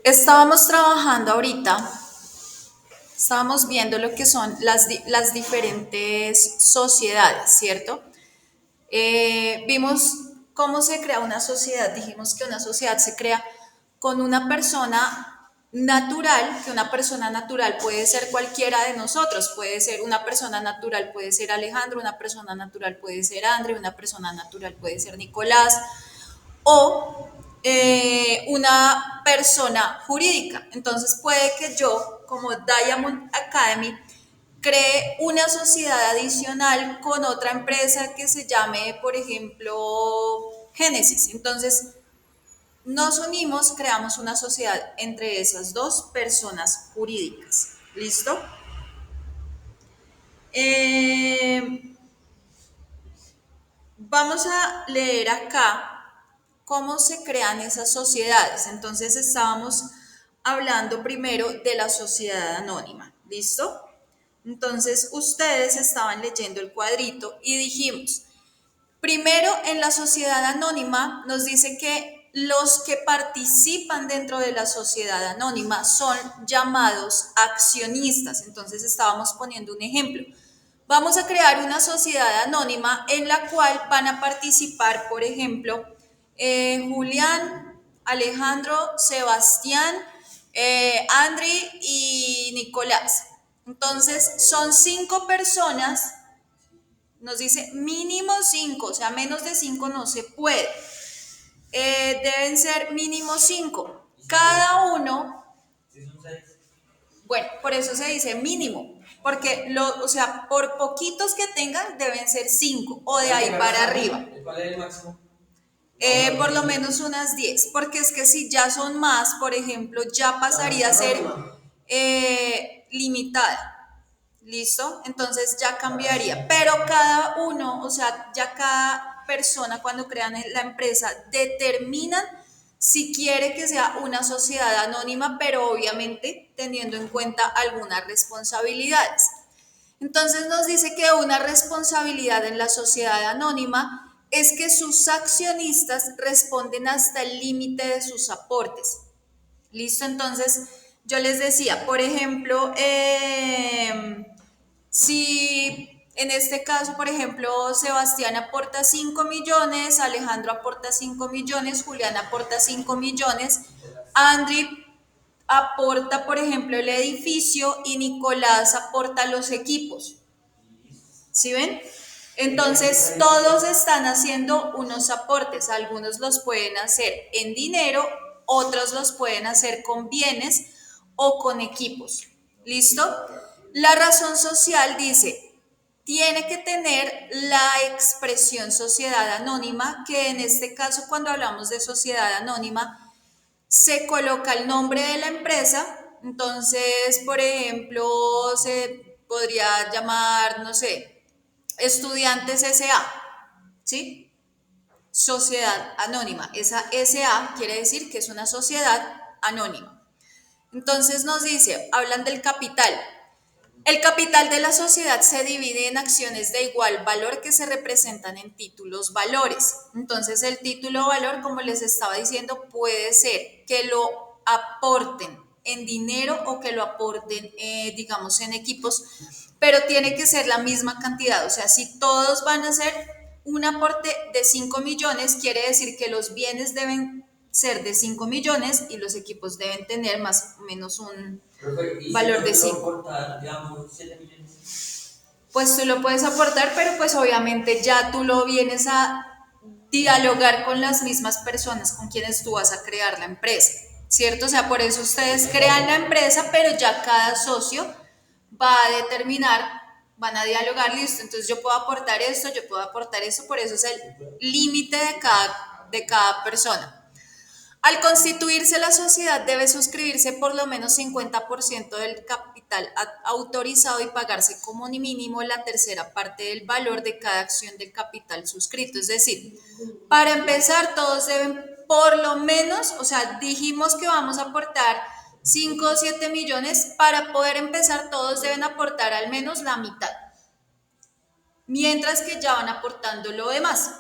Estábamos trabajando ahorita, estábamos viendo lo que son las diferentes sociedades, ¿cierto? Vimos cómo se crea una sociedad, dijimos que una sociedad se crea con una persona natural, que una persona natural puede ser cualquiera de nosotros, puede ser una persona natural, puede ser Alejandro, una persona natural puede ser André, una persona natural puede ser Nicolás, o una persona jurídica. Entonces puede que yo, como Diamond Academy, cree una sociedad adicional con otra empresa que se llame, por ejemplo, Génesis. Entonces nos unimos, creamos una sociedad entre esas dos personas jurídicas. ¿Listo? Eh, Vamos a leer acá cómo se crean esas sociedades. Entonces estábamos hablando primero de la sociedad anónima. ¿Listo? Entonces ustedes estaban leyendo el cuadrito y dijimos, primero en la sociedad anónima nos dice que los que participan dentro de la sociedad anónima son llamados accionistas. Entonces estábamos poniendo un ejemplo. Vamos a crear una sociedad anónima en la cual van a participar, por ejemplo, Julián, Alejandro, Sebastián, Andri y Nicolás. Entonces, son 5 personas, nos dice mínimo 5, o sea, menos de 5 no se puede. Deben ser mínimo 5. Cada uno, bueno, por eso se dice mínimo, porque o sea, por poquitos que tengan deben ser 5 o de ahí para arriba. ¿Cuál es el máximo? Por lo menos unas 10, porque es que si ya son más, por ejemplo, ya pasaría a ser limitada. ¿Listo? Entonces ya cambiaría. Pero cada uno, o sea, ya cada persona cuando crean la empresa determinan si quiere que sea una sociedad anónima, pero obviamente teniendo en cuenta algunas responsabilidades. Entonces nos dice que una responsabilidad en la sociedad anónima es que sus accionistas responden hasta el límite de sus aportes. ¿Listo? Entonces yo les decía, por ejemplo, si en este caso, por ejemplo, Sebastián aporta 5 millones, Alejandro aporta 5 millones, Julián aporta 5 millones, Andri aporta, por ejemplo, el edificio y Nicolás aporta los equipos. ¿Sí ven? Entonces, todos están haciendo unos aportes. Algunos los pueden hacer en dinero, otros los pueden hacer con bienes o con equipos. ¿Listo? La razón social dice, tiene que tener la expresión sociedad anónima, que en este caso, cuando hablamos de sociedad anónima, se coloca el nombre de la empresa. Entonces, por ejemplo, se podría llamar, no sé, Estudiantes SA, ¿sí? Sociedad anónima. Esa SA quiere decir que es una sociedad anónima. Entonces nos dice, hablan del capital. El capital de la sociedad se divide en acciones de igual valor que se representan en títulos valores. Entonces el título valor, como les estaba diciendo, puede ser que lo aporten en dinero o que lo aporten, digamos, en equipos, pero tiene que ser la misma cantidad. O sea, si todos van a hacer un aporte de 5 millones, quiere decir que los bienes deben ser de 5 millones y los equipos deben tener más o menos un valor de 5. Pues tú lo puedes aportar, pero pues obviamente ya tú lo vienes a dialogar con las mismas personas con quienes tú vas a crear la empresa, ¿cierto? O sea, por eso ustedes crean la empresa, pero ya cada socio va a determinar, van a dialogar, listo, entonces yo puedo aportar esto, yo puedo aportar eso, por eso es el límite de cada persona. Al constituirse la sociedad debe suscribirse por lo menos 50% del capital autorizado y pagarse como mínimo la tercera parte del valor de cada acción del capital suscrito. Es decir, para empezar todos deben por lo menos, o sea, dijimos que vamos a aportar 5 o 7 millones, para poder empezar todos deben aportar al menos la mitad, mientras que ya van aportando lo demás.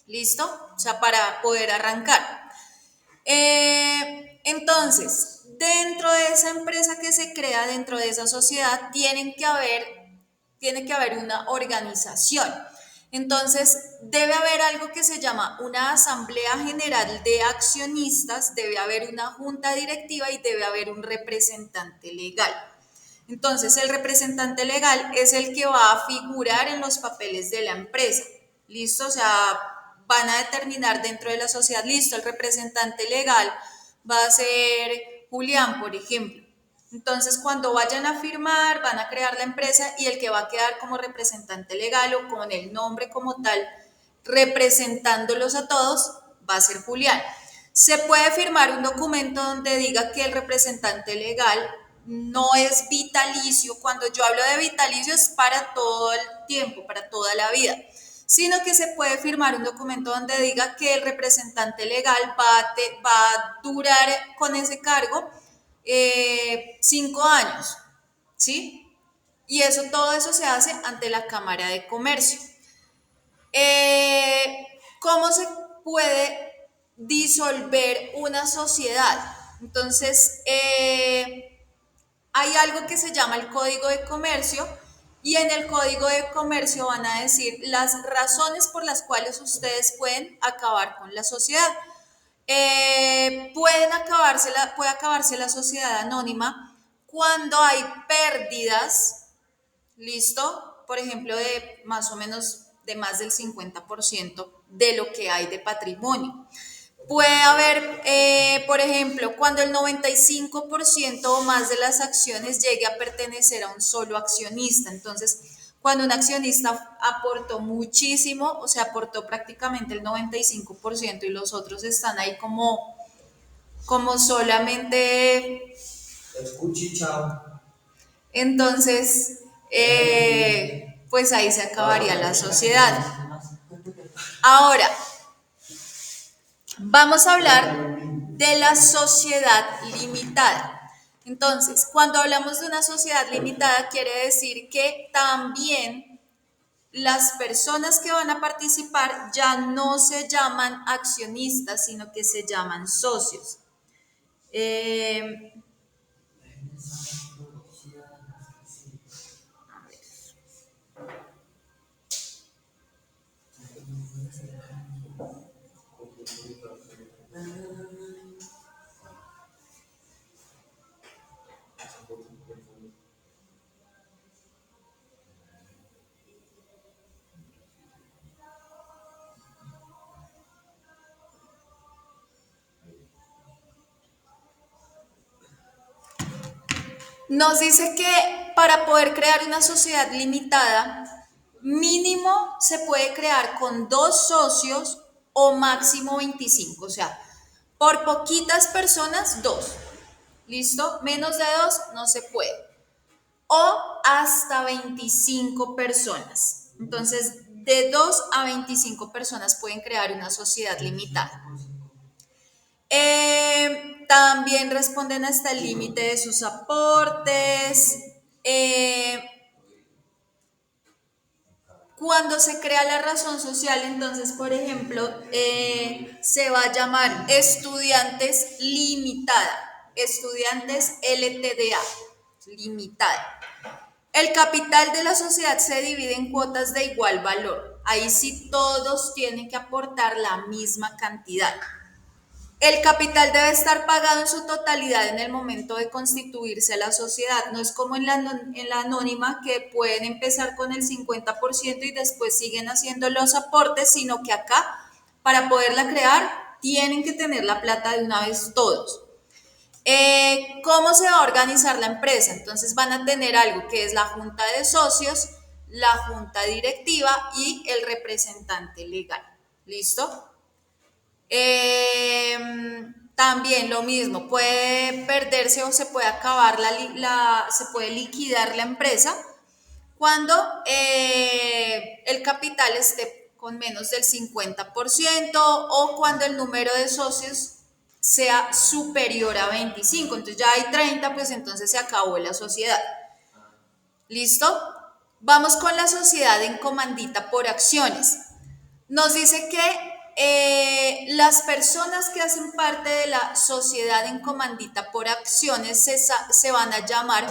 ¿Listo? O sea, para poder arrancar. Entonces, dentro de esa empresa que se crea, dentro de esa sociedad, tiene que haber una organización. Entonces, debe haber algo que se llama una asamblea general de accionistas, debe haber una junta directiva y debe haber un representante legal. Entonces, el representante legal es el que va a figurar en los papeles de la empresa. ¿Listo? O sea, van a determinar dentro de la sociedad, listo, el representante legal va a ser Julián, por ejemplo. Entonces, cuando vayan a firmar, van a crear la empresa y el que va a quedar como representante legal o con el nombre como tal, representándolos a todos, va a ser Julián. Se puede firmar un documento donde diga que el representante legal no es vitalicio. Cuando yo hablo de vitalicio es para todo el tiempo, para toda la vida, sino que se puede firmar un documento donde diga que el representante legal va a durar con ese cargo 5 años, ¿sí? Y todo eso se hace ante la Cámara de Comercio. ¿Cómo se puede disolver una sociedad? Entonces, hay algo que se llama el Código de Comercio y en el Código de Comercio van a decir las razones por las cuales ustedes pueden acabar con la sociedad. Puede acabarse la sociedad anónima cuando hay pérdidas, ¿listo? Por ejemplo, de más o menos de más del 50% de lo que hay de patrimonio. Puede haber, por ejemplo, cuando el 95% o más de las acciones llegue a pertenecer a un solo accionista. Entonces, cuando un accionista aportó muchísimo, o sea, aportó prácticamente el 95% y los otros están ahí como solamente... Escuchichao. Entonces, pues ahí se acabaría la sociedad. Ahora, vamos a hablar de la sociedad limitada. Entonces, cuando hablamos de una sociedad limitada, quiere decir que también las personas que van a participar ya no se llaman accionistas, sino que se llaman socios. Eh, Nos dice que para poder crear una sociedad limitada, mínimo se puede crear con 2 socios o máximo 25. O sea, por poquitas personas, 2. ¿Listo? Menos de 2 no se puede. O hasta 25 personas. Entonces, de 2 a 25 personas pueden crear una sociedad limitada. También responden hasta el límite de sus aportes. Cuando se crea la razón social, entonces, por ejemplo, se va a llamar estudiantes limitada, estudiantes LTDA, limitada. El capital de la sociedad se divide en cuotas de igual valor. Ahí sí todos tienen que aportar la misma cantidad. El capital debe estar pagado en su totalidad en el momento de constituirse la sociedad. No es como en la anónima que pueden empezar con el 50% y después siguen haciendo los aportes, sino que acá, para poderla crear, tienen que tener la plata de una vez todos. ¿Cómo se va a organizar la empresa? Entonces van a tener algo que es la junta de socios, la junta directiva y el representante legal. ¿Listo? También lo mismo, puede perderse o se puede acabar se puede liquidar la empresa cuando el capital esté con menos del 50% o cuando el número de socios sea superior a 25. Entonces ya hay 30, pues entonces se acabó la sociedad. ¿Listo? Vamos con la sociedad en comandita por acciones. Nos dice que las personas que hacen parte de la sociedad en comandita por acciones se van a llamar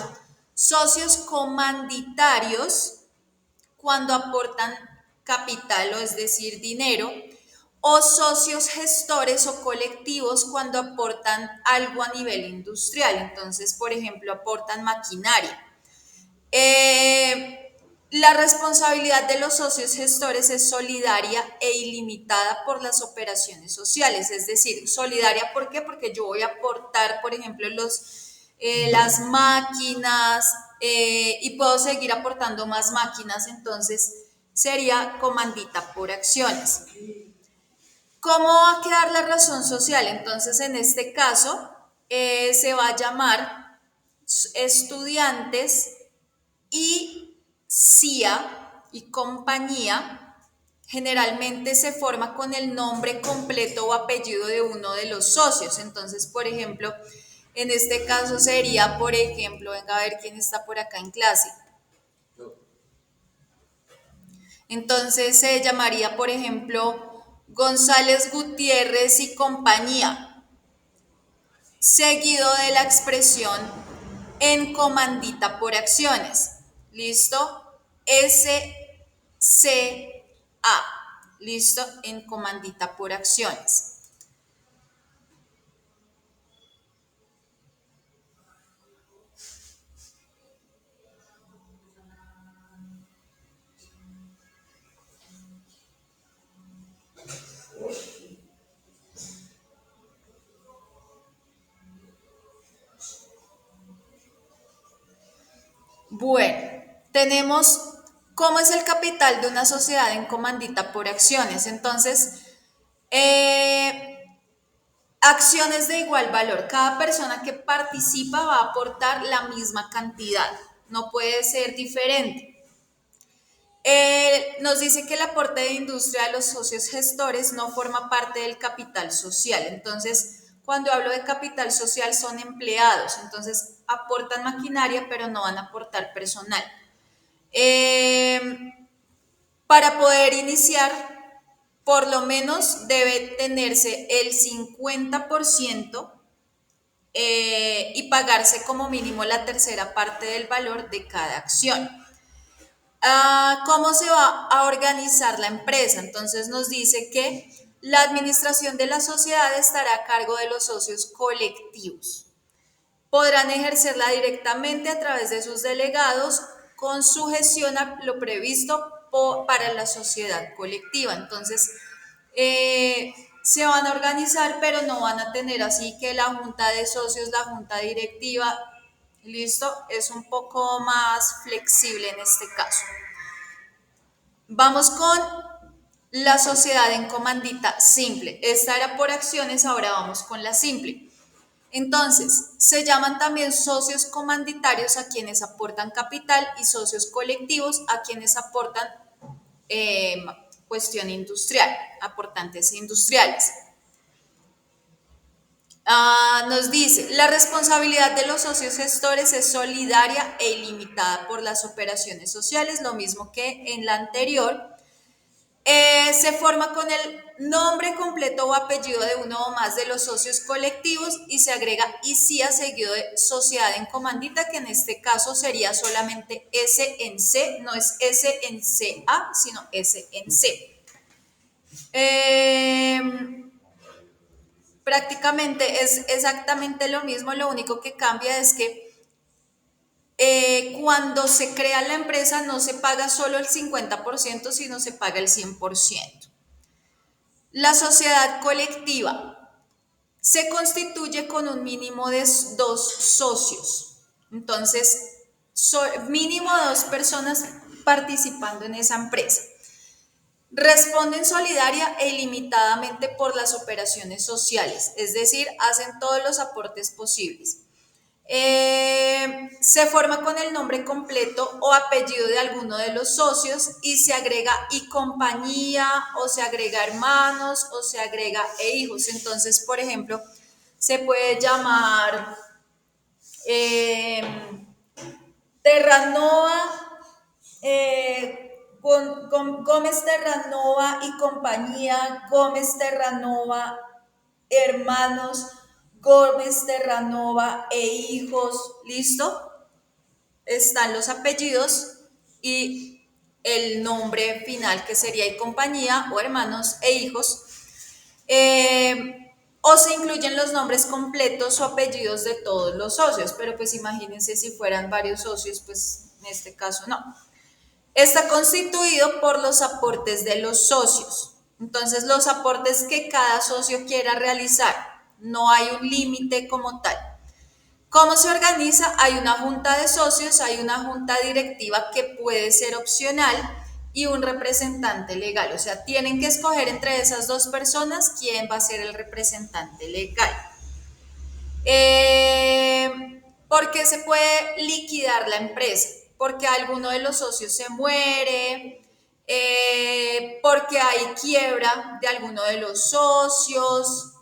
socios comanditarios cuando aportan capital, o es decir, dinero, o socios gestores o colectivos cuando aportan algo a nivel industrial. Entonces, por ejemplo, aportan maquinaria. La responsabilidad de los socios gestores es solidaria e ilimitada por las operaciones sociales, es decir, solidaria, ¿por qué? Porque yo voy a aportar, por ejemplo, las máquinas y puedo seguir aportando más máquinas, entonces sería comandita por acciones. ¿Cómo va a quedar la razón social? Entonces, en este caso, se va a llamar estudiantes y CIA y compañía. Generalmente se forma con el nombre completo o apellido de uno de los socios. Entonces, por ejemplo, en este caso sería, por ejemplo, venga a ver quién está por acá en clase. Entonces se llamaría, por ejemplo, González Gutiérrez y compañía, seguido de la expresión en comandita por acciones. ¿Listo? SCA. ¿Listo? En comandita por acciones. Bueno, tenemos cómo es el capital de una sociedad en comandita por acciones. Entonces, acciones de igual valor. Cada persona que participa va a aportar la misma cantidad. No puede ser diferente. Nos dice que el aporte de industria de los socios gestores no forma parte del capital social. Entonces, cuando hablo de capital social son empleados. Entonces, aportan maquinaria, pero no van a aportar personal. Para poder iniciar, por lo menos debe tenerse el 50% y pagarse como mínimo la tercera parte del valor de cada acción. ¿Cómo se va a organizar la empresa? Entonces nos dice que la administración de la sociedad estará a cargo de los socios colectivos. Podrán ejercerla directamente a través de sus delegados con sujeción a lo previsto para la sociedad colectiva. Entonces, se van a organizar, pero no van a tener así que la junta de socios, la junta directiva, listo, es un poco más flexible en este caso. Vamos con la sociedad en comandita simple. Esta era por acciones, ahora vamos con la simple. Entonces, se llaman también socios comanditarios a quienes aportan capital y socios colectivos a quienes aportan cuestión industrial, aportantes industriales. Nos dice, la responsabilidad de los socios gestores es solidaria e ilimitada por las operaciones sociales, lo mismo que en la anterior. Se forma con el nombre completo o apellido de uno o más de los socios colectivos y se agrega ICIA seguido de sociedad en comandita, que en este caso sería solamente S en C, no es S en CA, sino S en C. Prácticamente es exactamente lo mismo, lo único que cambia es que cuando se crea la empresa no se paga solo el 50%, sino se paga el 100%. La sociedad colectiva se constituye con un mínimo de 2 socios. Entonces, mínimo 2 personas participando en esa empresa. Responden solidaria e ilimitadamente por las operaciones sociales, es decir, hacen todos los aportes posibles. Se forma con el nombre completo o apellido de alguno de los socios y se agrega y compañía, o se agrega hermanos, o se agrega e hijos. Entonces, por ejemplo, se puede llamar Terranova Gómez Terranova y compañía, Gómez Terranova, hermanos, Gómez Terranova e hijos, ¿listo? Están los apellidos y el nombre final que sería y compañía o hermanos e hijos. O se incluyen los nombres completos o apellidos de todos los socios, pero pues imagínense si fueran varios socios, pues en este caso no. Está constituido por los aportes de los socios. Entonces, los aportes que cada socio quiera realizar, no hay un límite como tal. ¿Cómo se organiza? Hay una junta de socios, hay una junta directiva que puede ser opcional y un representante legal. O sea, tienen que escoger entre esas dos personas quién va a ser el representante legal. ¿Por qué se puede liquidar la empresa? Porque alguno de los socios se muere, porque hay quiebra de alguno de los socios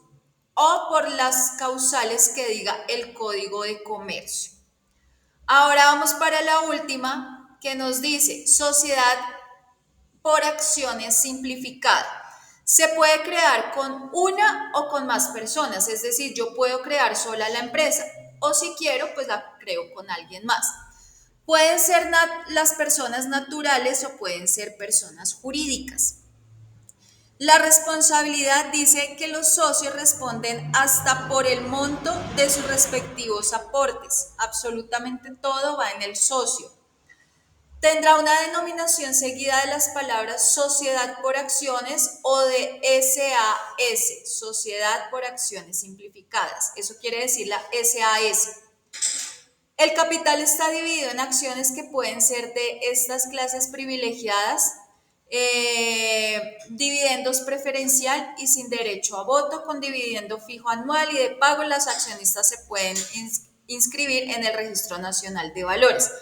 o por las causales que diga el Código de Comercio. Ahora vamos para la última que nos dice sociedad por acciones simplificada. Se puede crear con una o con más personas, es decir, yo puedo crear sola la empresa o si quiero, pues la creo con alguien más. Pueden ser las personas naturales o pueden ser personas jurídicas. La responsabilidad dice que los socios responden hasta por el monto de sus respectivos aportes. Absolutamente todo va en el socio. Tendrá una denominación seguida de las palabras sociedad por acciones o de SAS, sociedad por acciones simplificadas. Eso quiere decir la SAS. El capital está dividido en acciones que pueden ser de estas clases privilegiadas, dividendos preferencial y sin derecho a voto, con dividendo fijo anual y de pago. Las accionistas se pueden inscribir en el Registro Nacional de Valores.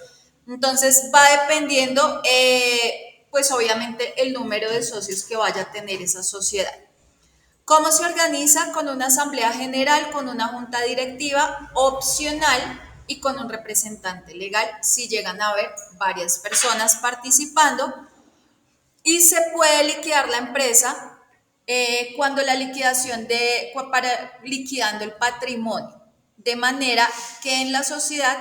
Entonces va dependiendo, pues obviamente, el número de socios que vaya a tener esa sociedad. ¿Cómo se organiza? Con una asamblea general, con una junta directiva opcional y con un representante legal si llegan a haber varias personas participando. Y se puede liquidar la empresa cuando la liquidación para liquidando el patrimonio, de manera que en la sociedad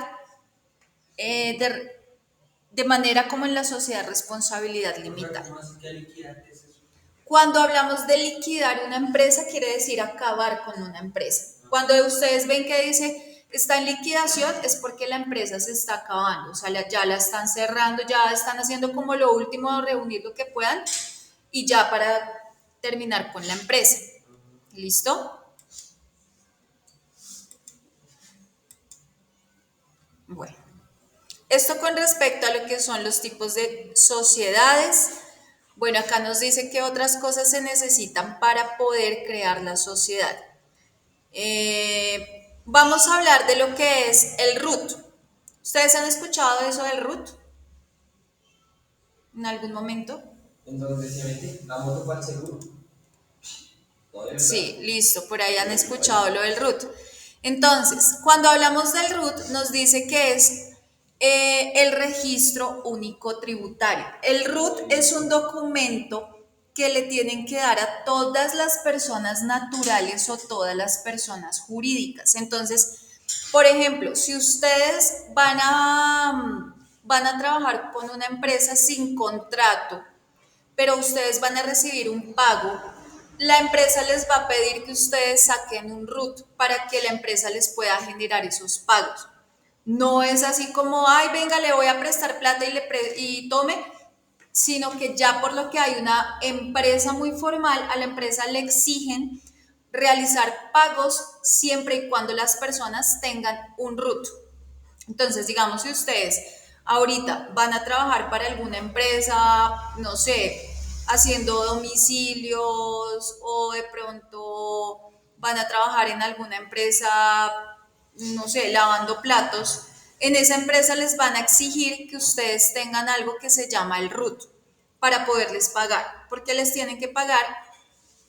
de manera como en la sociedad responsabilidad limitada. Cuando hablamos de liquidar una empresa, quiere decir acabar con una empresa. Cuando ustedes ven que dice está en liquidación, es porque la empresa se está acabando, o sea, ya la están cerrando, ya están haciendo como lo último, reunir lo que puedan y ya para terminar con la empresa. ¿Listo? Bueno. Esto con respecto a lo que son los tipos de sociedades. Bueno, acá nos dice que otras cosas se necesitan para poder crear la sociedad. Vamos a hablar de lo que es el RUT. ¿Ustedes han escuchado eso del RUT? ¿En algún momento? Entonces se mete la moto para el seguro. Sí, listo, por ahí han escuchado lo del RUT. Entonces, cuando hablamos del RUT, nos dice que es el registro único tributario. El RUT es un documento que le tienen que dar a todas las personas naturales o todas las personas jurídicas. Entonces, por ejemplo, si ustedes van a trabajar con una empresa sin contrato, pero ustedes van a recibir un pago, la empresa les va a pedir que ustedes saquen un RUT para que la empresa les pueda generar esos pagos. No es así como, ay, venga, le voy a prestar plata y tome, sino que ya por lo que hay una empresa muy formal, a la empresa le exigen realizar pagos siempre y cuando las personas tengan un RUT. Entonces, digamos, si ustedes ahorita van a trabajar para alguna empresa, no sé, haciendo domicilios o de pronto van a trabajar en alguna empresa, no sé, lavando platos, en esa empresa les van a exigir que ustedes tengan algo que se llama el RUT para poderles pagar, porque les tienen que pagar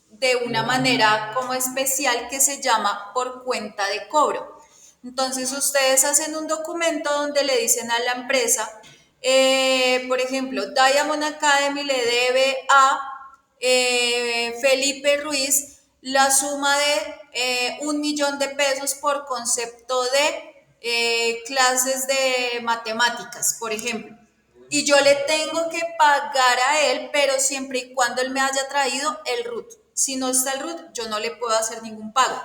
de una manera como especial que se llama por cuenta de cobro. Entonces ustedes hacen un documento donde le dicen a la empresa, Por ejemplo, Diamond Academy le debe a Felipe Ruiz la suma de 1 millón de pesos por concepto de clases de matemáticas, por ejemplo. Y yo le tengo que pagar a él, pero siempre y cuando él me haya traído el RUT. Si no está el RUT, yo no le puedo hacer ningún pago.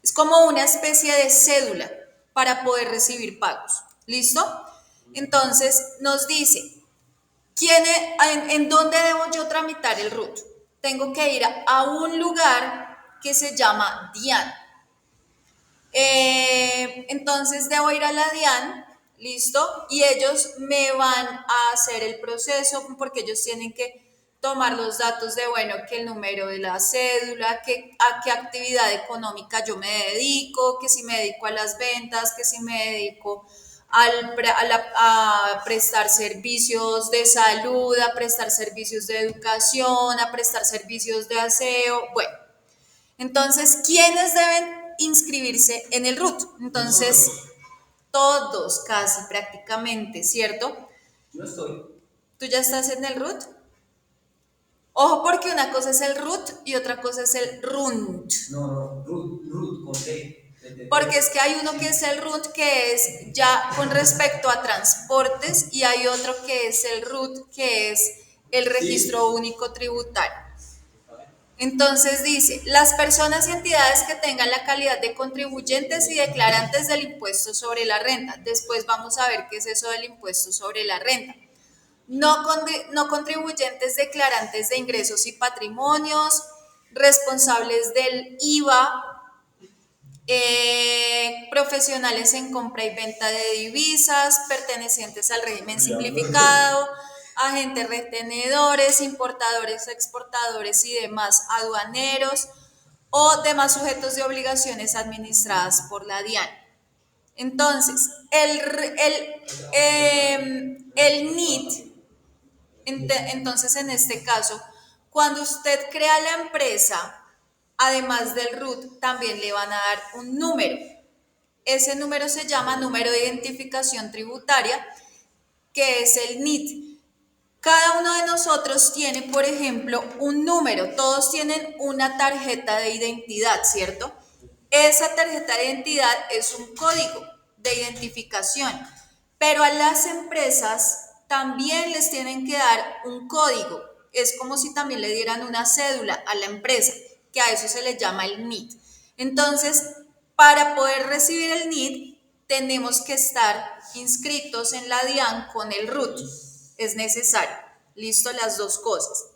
Es como una especie de cédula para poder recibir pagos. ¿Listo? Entonces nos dice, ¿en dónde debo yo tramitar el RUT? Tengo que ir a un lugar que se llama DIAN. Entonces debo ir a la DIAN, ¿listo? Y ellos me van a hacer el proceso porque ellos tienen que tomar los datos de, bueno, que el número de la cédula, que a qué actividad económica yo me dedico, que si me dedico a las ventas, que si me dedico a prestar servicios de salud, a prestar servicios de educación, a prestar servicios de aseo, bueno. Entonces, ¿quiénes deben inscribirse en el RUT? Entonces, todos casi prácticamente, ¿cierto? Yo estoy. ¿Tú ya estás en el RUT? Ojo porque una cosa es el RUT y otra cosa es el RUNT. No, Ruth, con T. Porque es que hay uno que es el RUT que es ya con respecto a transportes y hay otro que es el RUT que es el registro único tributario. Entonces dice, las personas y entidades que tengan la calidad de contribuyentes y declarantes del impuesto sobre la renta. Después vamos a ver qué es eso del impuesto sobre la renta. No contribuyentes declarantes de ingresos y patrimonios, responsables del IVA, profesionales en compra y venta de divisas, pertenecientes al régimen simplificado, agentes retenedores, importadores, exportadores y demás aduaneros o demás sujetos de obligaciones administradas por la DIAN. Entonces, el NIT, entonces en este caso, cuando usted crea la empresa, además del RUT, también le van a dar un número. Ese número se llama número de identificación tributaria, que es el NIT. Cada uno de nosotros tiene, por ejemplo, un número. Todos tienen una tarjeta de identidad, ¿cierto? Esa tarjeta de identidad es un código de identificación, pero a las empresas también les tienen que dar un código. Es como si también le dieran una cédula a la empresa, que a eso se le llama el NIT. Entonces, para poder recibir el NIT, tenemos que estar inscritos en la DIAN con el RUT. Es necesario. Listo, las dos cosas.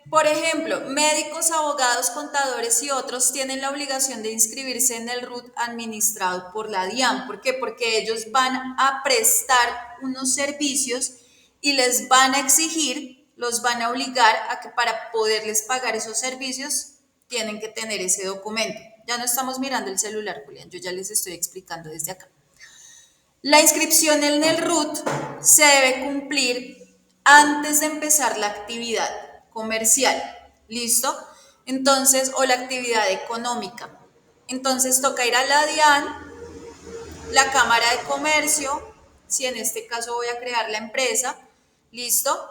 Por ejemplo, médicos, abogados, contadores y otros tienen la obligación de inscribirse en el RUT administrado por la DIAN. ¿Por qué? Porque ellos van a prestar unos servicios y les van a exigir, los van a obligar a que para poderles pagar esos servicios tienen que tener ese documento. Ya no estamos mirando el celular, Julián, yo ya les estoy explicando desde acá. La inscripción en el RUT se debe cumplir antes de empezar la actividad comercial, ¿listo? Entonces, o la actividad económica. Entonces toca ir a la DIAN, la Cámara de Comercio, si en este caso voy a crear la empresa, ¿listo?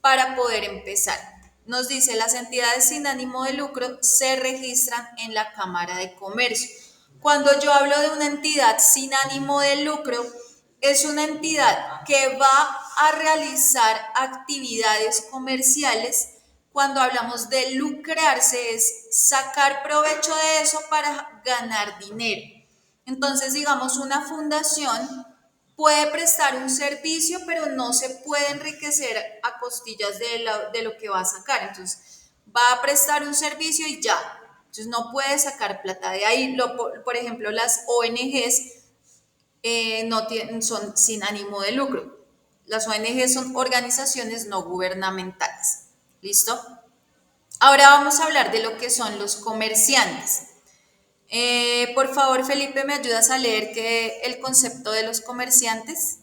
Para poder empezar. Nos dice, las entidades sin ánimo de lucro se registran en la Cámara de Comercio. Cuando yo hablo de una entidad sin ánimo de lucro, es una entidad que va a realizar actividades comerciales. Cuando hablamos de lucrarse, es sacar provecho de eso para ganar dinero. Entonces, digamos, una fundación puede prestar un servicio, pero no se puede enriquecer a costillas de lo que va a sacar. Entonces, va a prestar un servicio y ya. Entonces, no puede sacar plata de ahí. Por ejemplo, las ONGs no tienen, son sin ánimo de lucro. Las ONGs son organizaciones no gubernamentales. ¿Listo? Ahora vamos a hablar de lo que son los comerciantes. Por favor, Felipe, ¿me ayudas a leer el concepto de los comerciantes?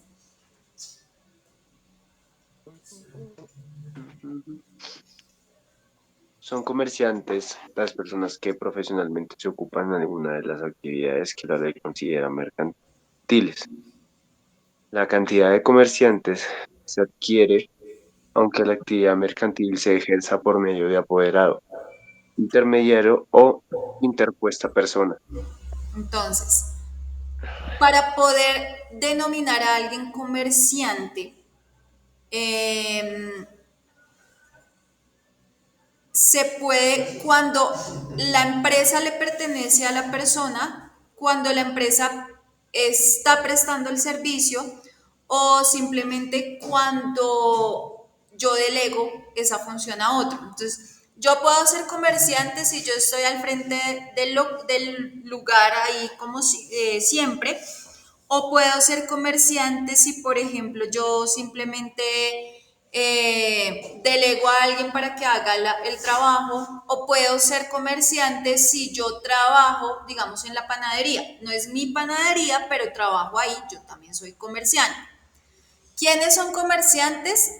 Son comerciantes las personas que profesionalmente se ocupan de alguna de las actividades que la ley considera mercantiles. La cantidad de comerciantes se adquiere aunque la actividad mercantil se ejerza por medio de apoderado, intermediario o interpuesta persona. Entonces, para poder denominar a alguien comerciante, eh, se puede cuando la empresa le pertenece a la persona, cuando la empresa está prestando el servicio o simplemente cuando yo delego esa función a otro. Entonces, yo puedo ser comerciante si yo estoy al frente del lugar ahí como siempre, o puedo ser comerciante si, por ejemplo, yo simplemente delego a alguien para que haga el trabajo, o puedo ser comerciante si yo trabajo, digamos, en la panadería. No es mi panadería, pero trabajo ahí, yo también soy comerciante. ¿Quiénes son comerciantes?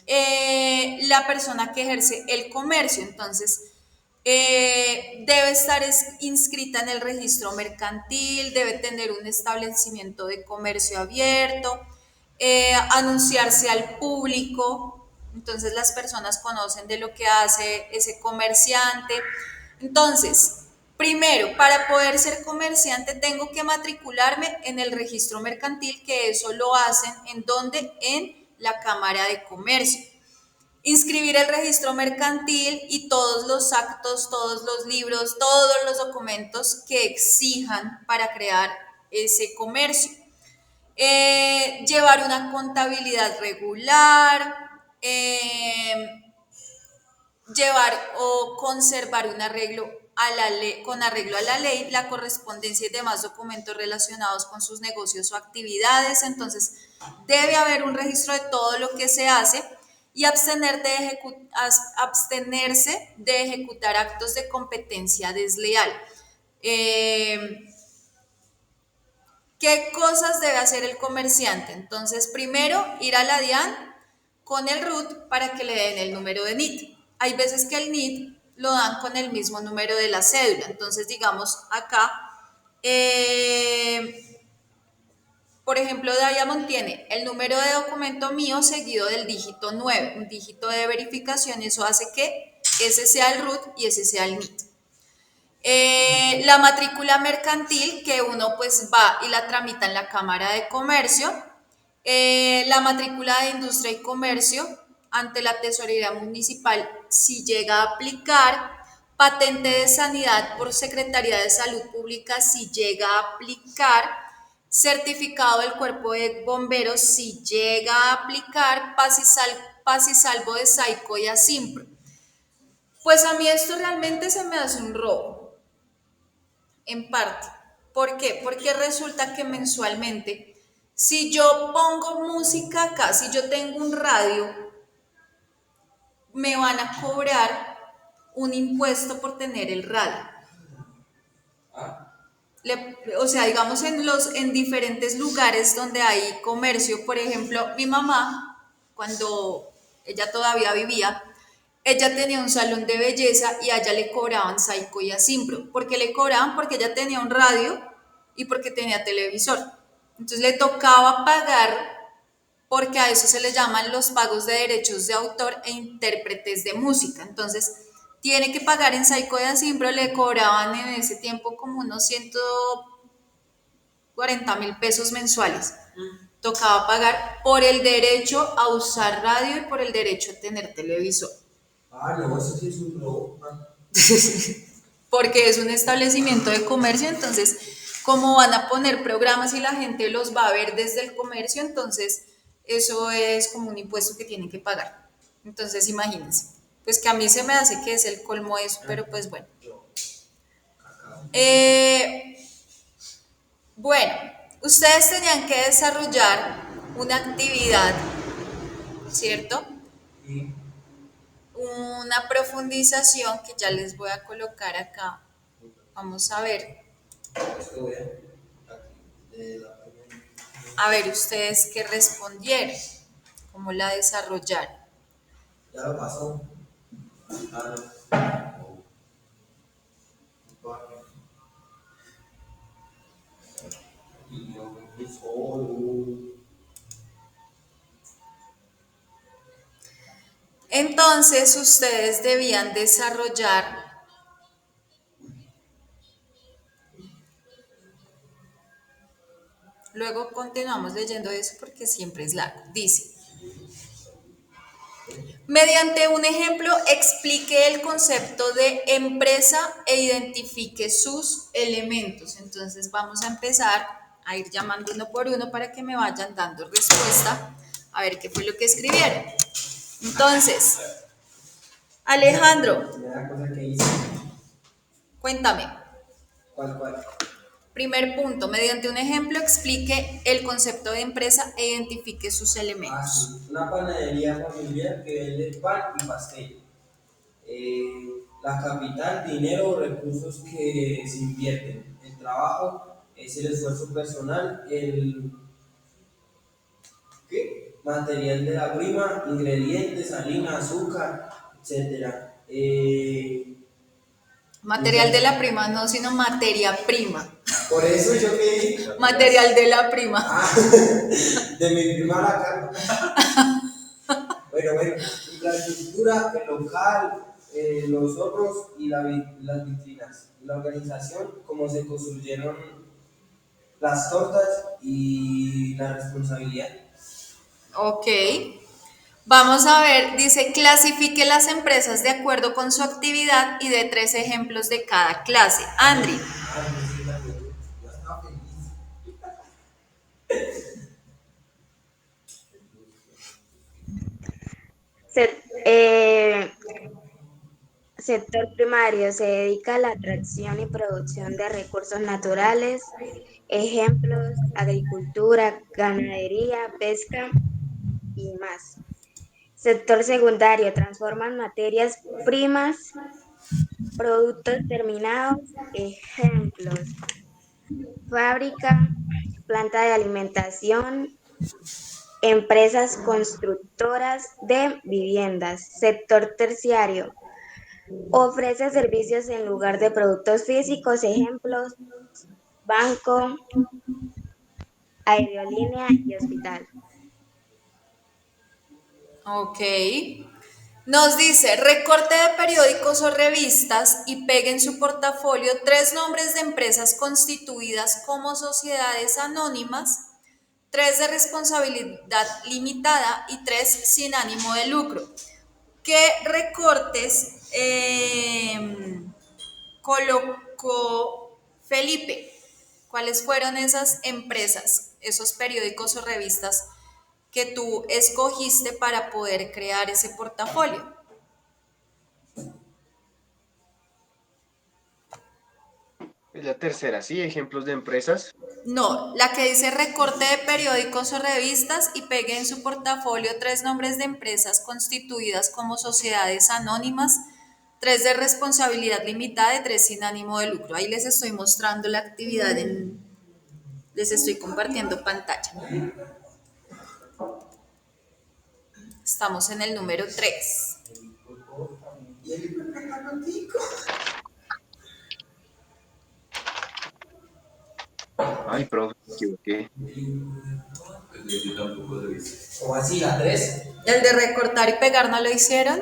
La persona que ejerce el comercio. Entonces, debe estar inscrita en el registro mercantil, debe tener un establecimiento de comercio abierto, anunciarse al público. Entonces las personas conocen de lo que hace ese comerciante. Entonces, primero, para poder ser comerciante tengo que matricularme en el registro mercantil, que eso lo hacen en donde, en la Cámara de Comercio. Inscribir el registro mercantil y todos los actos, todos los libros, todos los documentos que exijan para crear ese comercio. Llevar una contabilidad regular, llevar o conservar un arreglo a la ley, con arreglo a la ley, la correspondencia y demás documentos relacionados con sus negocios o actividades. Entonces, debe haber un registro de todo lo que se hace y abstenerse de ejecutar actos de competencia desleal. Eh, ¿Qué cosas debe hacer el comerciante? Entonces, primero, ir a la DIAN con el RUT para que le den el número de NIT. Hay veces que el NIT lo dan con el mismo número de la cédula. Entonces, digamos acá, por ejemplo, Diamond tiene el número de documento mío seguido del dígito 9, un dígito de verificación, y eso hace que ese sea el RUT y ese sea el NIT. La matrícula mercantil, que uno pues va y la tramita en la Cámara de Comercio. La matrícula de industria y comercio ante la tesorería municipal si llega a aplicar. Patente de sanidad por Secretaría de Salud Pública si llega a aplicar. Certificado del cuerpo de bomberos si llega a aplicar. Paz y salvo de Saico y Asimpro. Pues a mí esto realmente se me hace un robo, en parte. ¿Por qué? Porque resulta que mensualmente, si yo pongo música acá, si yo tengo un radio, me van a cobrar un impuesto por tener el radio. O sea, digamos en diferentes lugares donde hay comercio, por ejemplo, mi mamá, cuando ella todavía vivía, ella tenía un salón de belleza y a ella le cobraban Saico y Asimpro. ¿Por qué le cobraban? Porque ella tenía un radio y porque tenía televisor. Entonces le tocaba pagar, porque a eso se le llaman los pagos de derechos de autor e intérpretes de música. Entonces, tiene que pagar en Saico y Asimpro, le cobraban en ese tiempo como unos 140.000 pesos mensuales. Tocaba pagar por el derecho a usar radio y por el derecho a tener televisor. Ah, no, eso sí es un robo. Porque es un establecimiento de comercio, entonces, como van a poner programas y la gente los va a ver desde el comercio, entonces eso es como un impuesto que tienen que pagar. Entonces, imagínense, pues que a mí se me hace que es el colmo de eso, pero pues bueno. Eh, bueno, ustedes tenían que desarrollar una actividad, ¿cierto? Y Una profundización que ya les voy a colocar acá. Vamos a ver. esto voy aquí, de la primera. A ver, ustedes qué respondieron, cómo la desarrollaron. Ya lo pasó. Ah, no. Y yo me fui solo. Entonces, ustedes debían desarrollar, luego continuamos leyendo eso porque siempre es largo. Dice, mediante un ejemplo, explique el concepto de empresa e identifique sus elementos. Entonces, vamos a empezar a ir llamando uno por uno para que me vayan dando respuesta a ver qué fue lo que escribieron. Entonces, Alejandro, Primera cosa que hice. cuéntame. ¿Cuál? Primer punto, mediante un ejemplo explique el concepto de empresa e identifique sus elementos. Sí. Una panadería familiar que vende pan y pastel. La capital, dinero o recursos que se invierten. El trabajo es el esfuerzo personal, el material de la prima, ingredientes, harina, azúcar, etcétera. Material de la prima, no, sino materia prima. Por eso yo que Material de la prima. de mi prima la carta. Bueno, infraestructura, el local, los hornos y las vitrinas. La organización, cómo se construyeron las tortas y la responsabilidad. Ok. Vamos a ver, dice, clasifique las empresas de acuerdo con su actividad y de 3 ejemplos de cada clase. Andri, Yo estaba feliz. Se- eh, Sector primario se dedica a la atracción y producción de recursos naturales. Ejemplos: agricultura, ganadería, pesca y más. Sector secundario transforman materias primas, productos terminados. Ejemplos: fábrica, planta de alimentación, empresas constructoras de viviendas. Sector terciario ofrece servicios en lugar de productos físicos. Ejemplos: banco, aerolínea y hospital. ok. Nos dice, recorte de periódicos o revistas y pegue en su portafolio 3 nombres de empresas constituidas como sociedades anónimas, 3 de responsabilidad limitada y 3 sin ánimo de lucro. ¿Qué recortes colocó Felipe? ¿Cuáles fueron esas empresas, esos periódicos o revistas que tú escogiste para poder crear ese portafolio? Es la tercera, sí, ejemplos de empresas. No, la que dice recorte de periódicos o revistas y pegue en su portafolio 3 nombres de empresas constituidas como sociedades anónimas, 3 de responsabilidad limitada y 3 sin ánimo de lucro. Ahí les estoy mostrando la actividad, les estoy compartiendo pantalla. Estamos en el número 3. Y el platico. Ay, profe, me equivoqué. ¿Cómo así? ¿La 3? El de recortar y pegar no lo hicieron.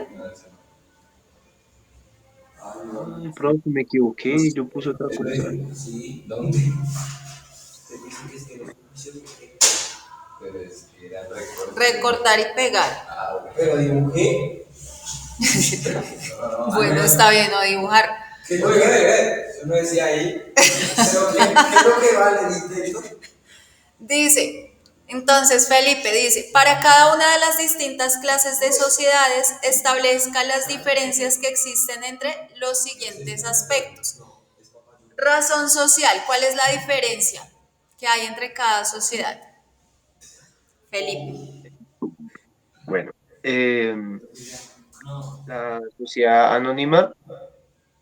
Ay, profe, me equivoqué, yo puse otra cosa. Sí, ¿dónde? Usted dice que es que no escuché porque... Pero es que era Recortar y pegar. Pero dibujé. Bueno, está bien, no dibujar. ¿Qué es lo que eso no decía ahí? Pero ¿qué es lo que vale, Nintendo? Dice, entonces Felipe dice, para cada una de las distintas clases de sociedades establezca las diferencias que existen entre los siguientes aspectos. Razón social, ¿cuál es la diferencia que hay entre cada sociedad? Felipe. Bueno, la sociedad anónima,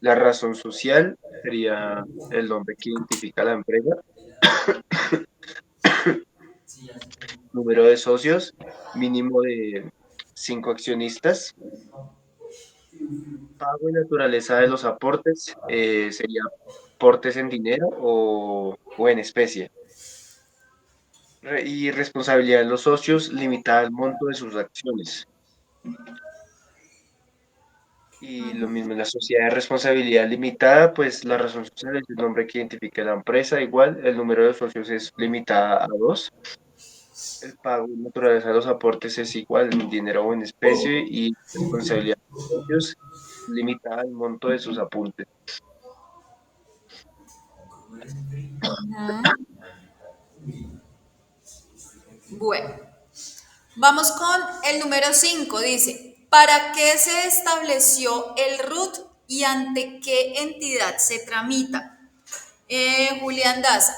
la razón social sería el nombre que identifica a la empresa, número de socios, mínimo de 5 accionistas, pago y naturaleza de los aportes, sería aportes en dinero o en especie. Y responsabilidad de los socios limitada al monto de sus acciones. Y lo mismo en la sociedad de responsabilidad limitada, pues la razón social es el nombre que identifica la empresa. Igual, el número de socios es limitada a dos. El pago y naturaleza de los aportes es igual en dinero o en especie y responsabilidad de los socios limitada al monto de sus apuntes. Ujú. Bueno, vamos con el número 5. Dice, ¿para qué se estableció el RUT y ante qué entidad se tramita? Julián Daza.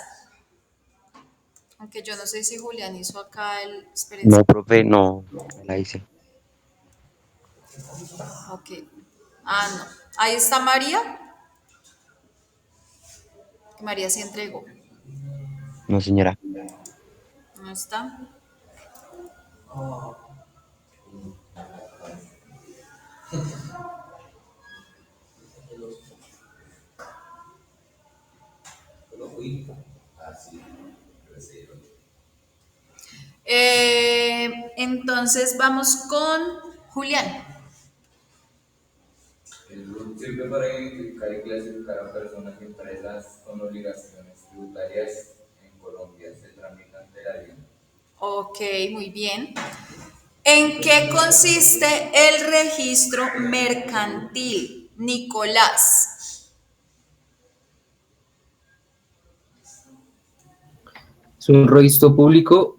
Aunque yo no sé si Julián hizo acá el... No, Espérense. profe, no, no la hice. Ok. Ah, no. Ahí está María. María sí entregó. No, señora. No está. Entonces vamos con Julián. El RUT sirve para identificar y clasificar a personas y empresas con obligaciones tributarias en Colombia. Se tramita ante la DIAN. Ok, muy bien. ¿En qué consiste el registro mercantil, Nicolás? Es un registro público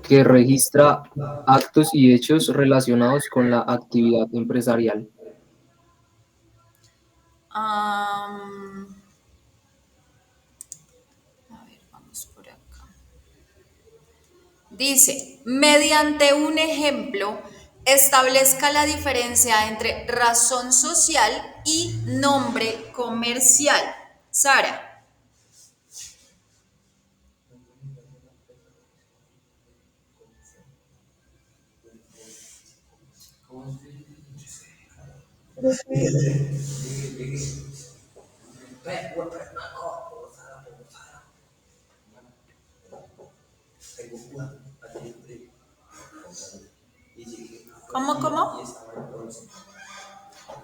que registra actos y hechos relacionados con la actividad empresarial. Am, a ver, vamos por acá. Dice, mediante un ejemplo, establezca la diferencia entre razón social y nombre comercial. Sara. ¿Cómo?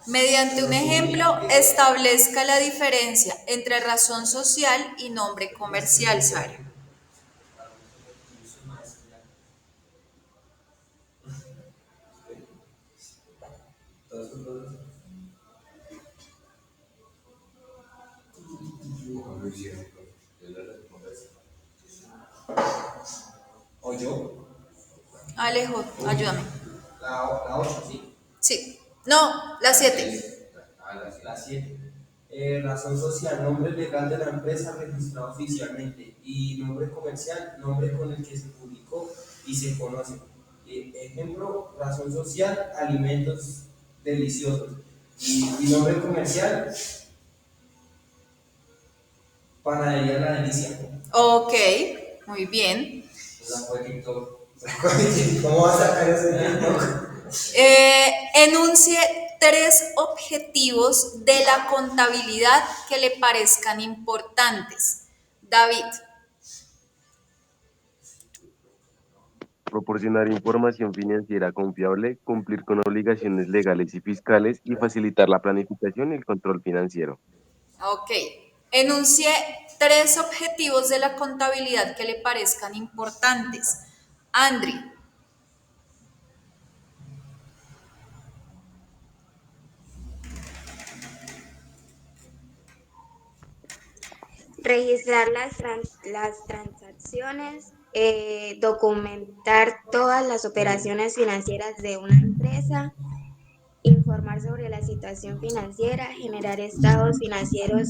Mediante un ejemplo, establezca la diferencia entre razón social y nombre comercial, Sara. ¿O yo? Alejo, ayúdame. La 8, sí. Sí. No, la 7. La 7. Razón social, nombre legal de la empresa registrado oficialmente. Y nombre comercial, nombre con el que se publicó y se conoce. Ejemplo, razón social, alimentos deliciosos. Y nombre comercial, panadería La Delicia. Ok, muy bien. La fue TikTok. ¿Cómo vas a sacar ese TikTok? Enuncie 3 objetivos de la contabilidad que le parezcan importantes. David. Proporcionar información financiera confiable, cumplir con obligaciones legales y fiscales y facilitar la planificación y el control financiero. Ok. Enuncie 3 objetivos de la contabilidad que le parezcan importantes. Andri. Registrar las transacciones, documentar todas las operaciones financieras de una empresa, informar sobre la situación financiera, generar estados financieros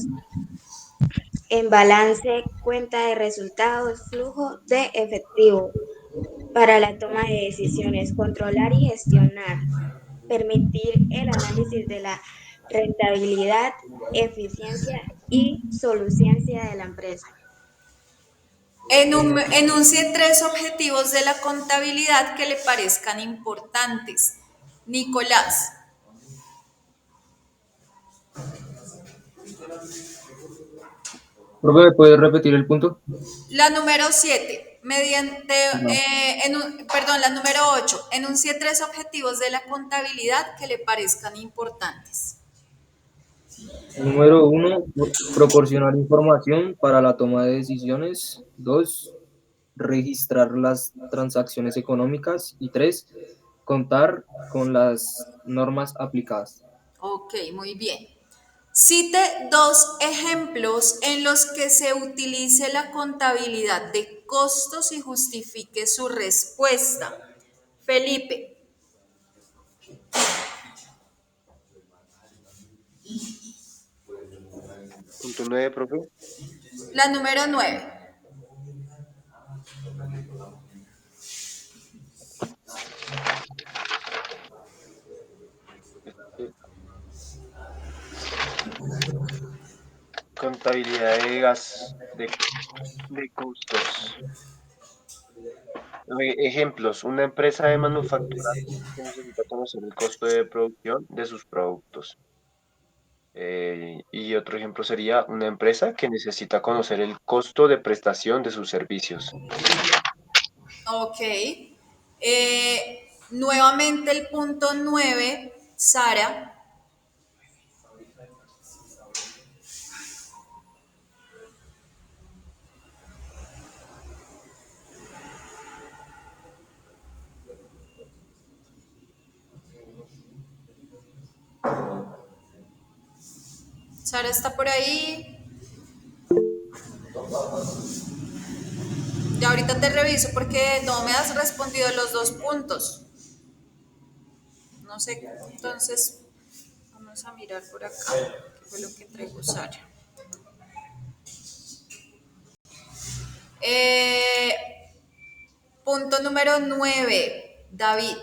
en balance, cuenta de resultados, flujo de efectivo para la toma de decisiones, controlar y gestionar, permitir el análisis de la rentabilidad, eficiencia y soluciones de la empresa. Enuncie 3 objetivos de la contabilidad que le parezcan importantes. Nicolás. Profe, ¿me puede repetir el punto? La número 7, No. la número 8, enuncie 3 objetivos de la contabilidad que le parezcan importantes. Número 1, proporcionar información para la toma de decisiones. 2, registrar las transacciones económicas. Y 3, contar con las normas aplicadas. Ok, muy bien. Cite dos ejemplos en los que se utilice la contabilidad de costos y justifique su respuesta. Felipe, Punto 9, profe. la número 9. Contabilidad de de costos. Ejemplos, una empresa de manufactura que necesita conocer el costo de producción de sus productos. Y otro ejemplo sería una empresa que necesita conocer el costo de prestación de sus servicios. Ok. Nuevamente el punto 9, Sara. Sara está por ahí. Ya ahorita te reviso porque no me has respondido los dos puntos. No sé, entonces vamos a mirar por acá. ¿Qué fue lo que entregó Sara? Eh, Punto número 9, David.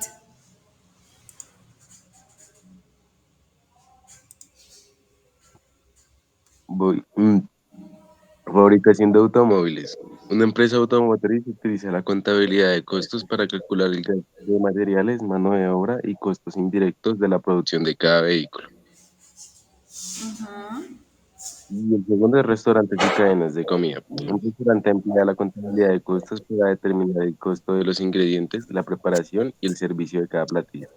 Voy. Fabricación de automóviles. Una empresa automotriz utiliza la contabilidad de costos para calcular el gasto de materiales, mano de obra y costos indirectos de la producción de cada vehículo. Y el segundo es restaurantes y cadenas de comida. Un restaurante emplea la contabilidad de costos para determinar el costo de los ingredientes, la preparación y el servicio de cada platillo.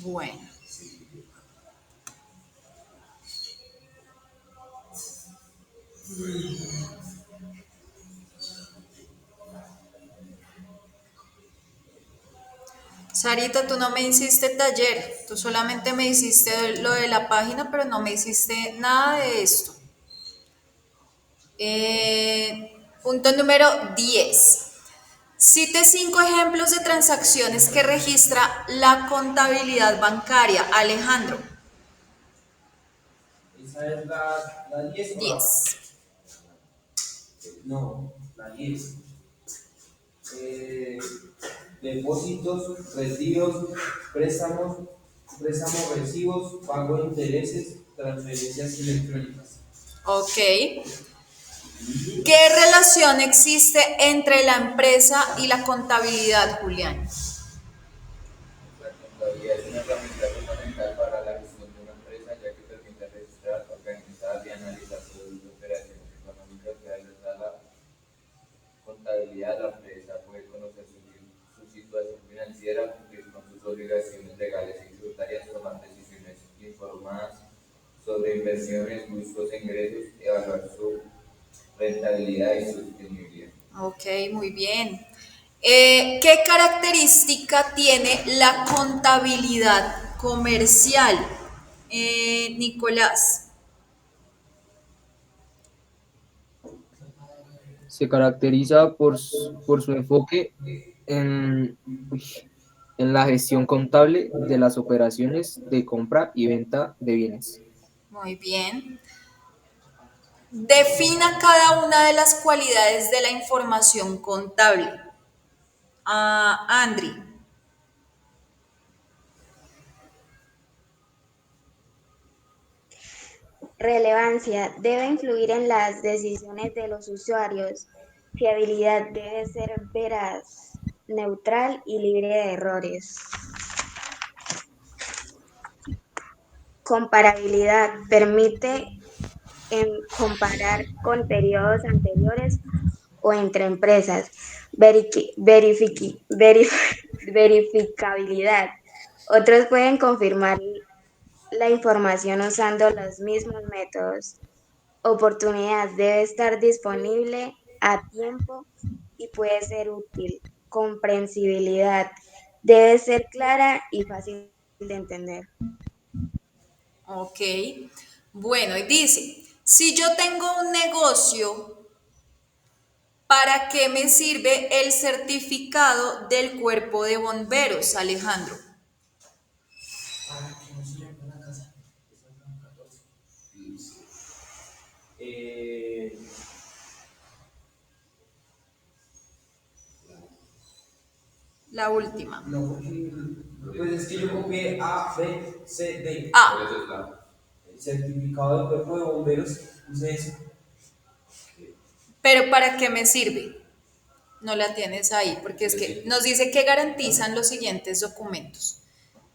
Bueno. Sarita, tú no me hiciste taller, tú solamente me hiciste lo de la página, pero no me hiciste nada de esto. Punto número 10. Cite 5 ejemplos de transacciones que registra la contabilidad bancaria. Alejandro. Esa es la 10 o la 10. no, la 10. Depósitos, retiros, préstamos, préstamos recibos, pago de intereses, transferencias electrónicas. Ok. ¿Qué relación existe entre la empresa y la contabilidad, Julián? La contabilidad es una herramienta fundamental para la gestión de una empresa, ya que permite registrar, organizar y analizar todas las operaciones económicas. Gracias a la contabilidad, la empresa puede conocer su situación financiera, cumplir con sus obligaciones legales y tributarias, tomar decisiones informadas sobre inversiones, buscos e ingresos, evaluar su rentabilidad y sostenibilidad. Ok, muy bien. ¿Qué característica tiene la contabilidad comercial, Nicolás? Se caracteriza por su enfoque en, en la gestión contable de las operaciones de compra y venta de bienes. Muy bien. Defina cada una de las cualidades de la información contable. Andri. Relevancia debe influir en las decisiones de los usuarios. Fiabilidad debe ser veraz, neutral y libre de errores. Comparabilidad permite comparar con periodos anteriores o entre empresas. verificabilidad. Otros pueden confirmar la información usando los mismos métodos. Oportunidad debe estar disponible a tiempo y puede ser útil. Comprensibilidad debe ser clara y fácil de entender. Ok. Bueno, y dice, si yo tengo un negocio, ¿para qué me sirve el certificado del cuerpo de bomberos, Alejandro? Para que no se llame la casa. Esa es la 14. Eh, La última. no, porque pues es que yo copié A, B, C, D. Ah, ¿Cuál es la? El certificado del cuerpo de bomberos, puse eso. pero ¿para qué me sirve? No la tienes ahí, porque es que nos dice que garantizan los siguientes documentos.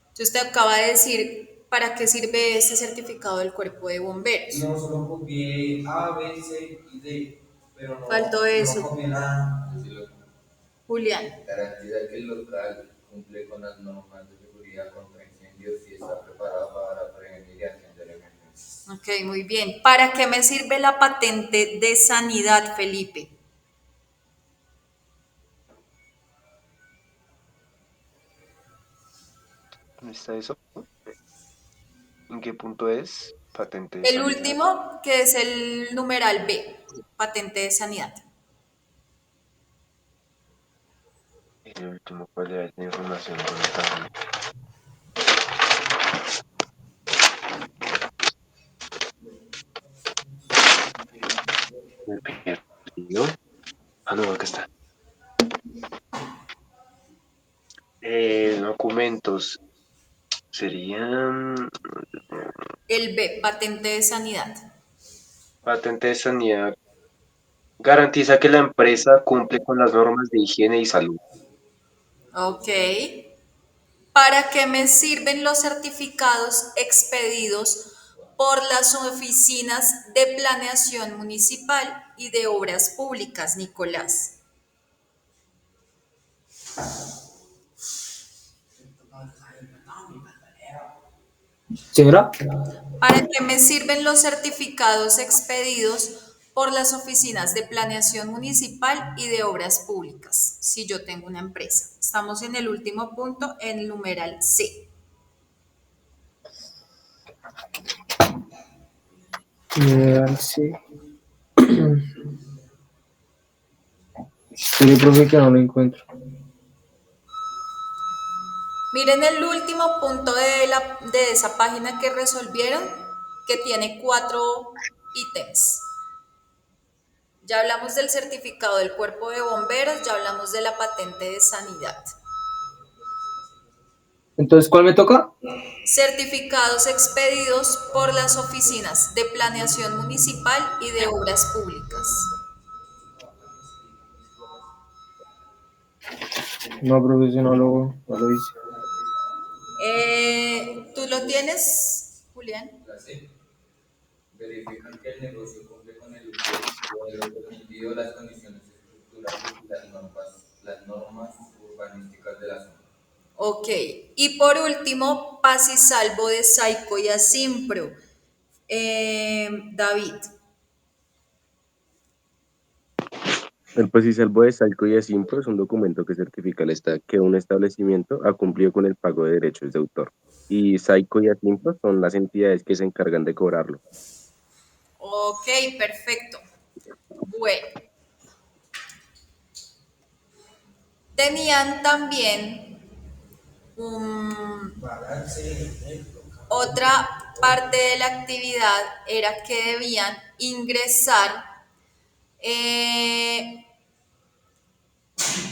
Entonces te acaba de decir para qué sirve ese certificado del cuerpo de bomberos. No, solo copié A, B, C y D, pero Faltó no eso, copié nada. Julián. Garantiza que el local cumple con las normas de seguridad contra incendios y está preparado para prevenir y atender emergencias. Ok, muy bien. ¿Para qué me sirve la patente de sanidad, Felipe? ¿Dónde está eso? ¿En qué punto es? Patente de El sanidad. último, que es el numeral B, patente de sanidad. El último, ¿cuál es la información contable? Me perdió. Ah, no, acá está. Documentos. Serían El B, patente de sanidad. patente de sanidad. Garantiza que la empresa cumple con las normas de higiene y salud. Ok. ¿Para qué me sirven los certificados expedidos por las oficinas de planeación municipal y de obras públicas, Nicolás? Señora, ¿Para qué me sirven los certificados expedidos por las oficinas de planeación municipal y de obras públicas si yo tengo una empresa? Estamos en el último punto, en el numeral C. sí. Sí, profe, que no lo encuentro. Miren el último punto de esa página que resolvieron, que tiene 4 ítems. Ya hablamos del certificado del cuerpo de bomberos, ya hablamos de la patente de sanidad. Entonces, ¿cuál me toca? Certificados expedidos por las oficinas de planeación municipal y de obras públicas. No, profe, no lo hice. ¿Tú lo tienes, Julián? La C. Verifican que el negocio cumple con el modelo permitido, las condiciones estructurales y las normas urbanísticas de la zona. Ok. Y por último, paz y salvo de Saico y Asimpro. David. El Paz y Salvo de Salco y Asimpro es un documento que certifica que un establecimiento ha cumplido con el pago de derechos de autor. Y Saico y Asimpro son las entidades que se encargan de cobrarlo. Ok, perfecto. Bueno. Tenían también otra parte de la actividad era que debían ingresar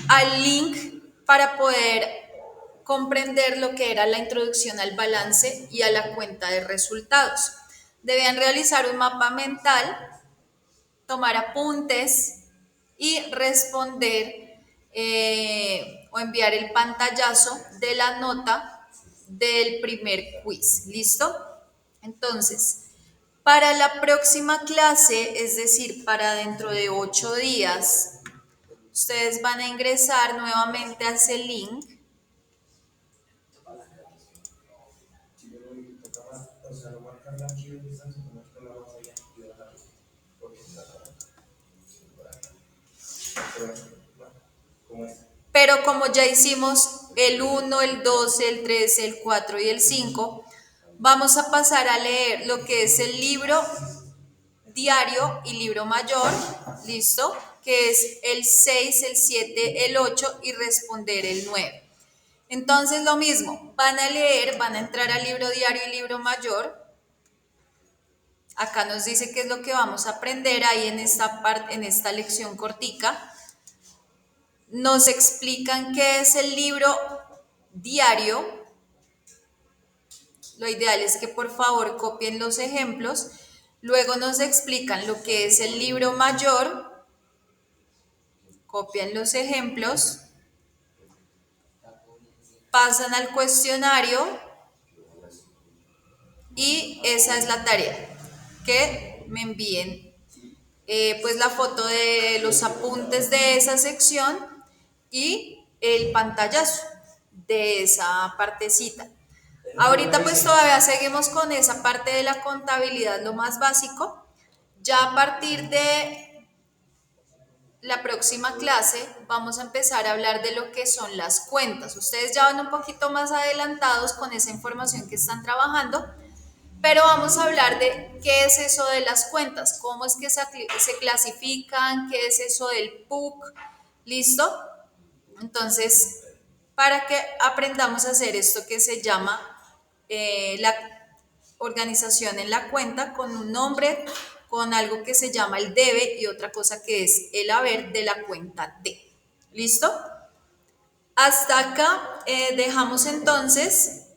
al link para poder comprender lo que era la introducción al balance y a la cuenta de resultados. Debían realizar un mapa mental, tomar apuntes y responder o enviar el pantallazo de la nota del primer quiz. ¿Listo? Entonces, para la próxima clase, es decir, para dentro de 8 días, ustedes van a ingresar nuevamente a ese link sea, no marcarla aquí donde está, sino marcarla más allá y bajarla. Porque se la como es. Pero como ya hicimos el 1, el 2, el 3, el 4 y el 5, vamos a pasar a leer lo que es el libro diario y libro mayor, ¿listo? Que es el 6, el 7, el 8 y responder el 9. Entonces lo mismo, van a leer, van a entrar al libro diario y libro mayor. Acá nos dice qué es lo que vamos a aprender ahí en esta parte, en esta lección cortica. Nos explican qué es el libro diario. Lo ideal es que por favor copien los ejemplos. Luego nos explican lo que es el libro mayor. Copian los ejemplos. Pasan al cuestionario. Y esa es la tarea. Que me envíen pues la foto de los apuntes de esa sección y el pantallazo de esa partecita. Ahorita pues todavía seguimos con esa parte de la contabilidad, lo más básico. Ya a partir de la próxima clase vamos a empezar a hablar de lo que son las cuentas. Ustedes ya van un poquito más adelantados con esa información que están trabajando, pero vamos a hablar de qué es eso de las cuentas, cómo es que se clasifican, qué es eso del PUC, ¿listo? Entonces, para que aprendamos a hacer esto que se llama la organización en la cuenta con un nombre, con algo que se llama el debe y otra cosa que es el haber de la cuenta D. ¿Listo? Hasta acá dejamos entonces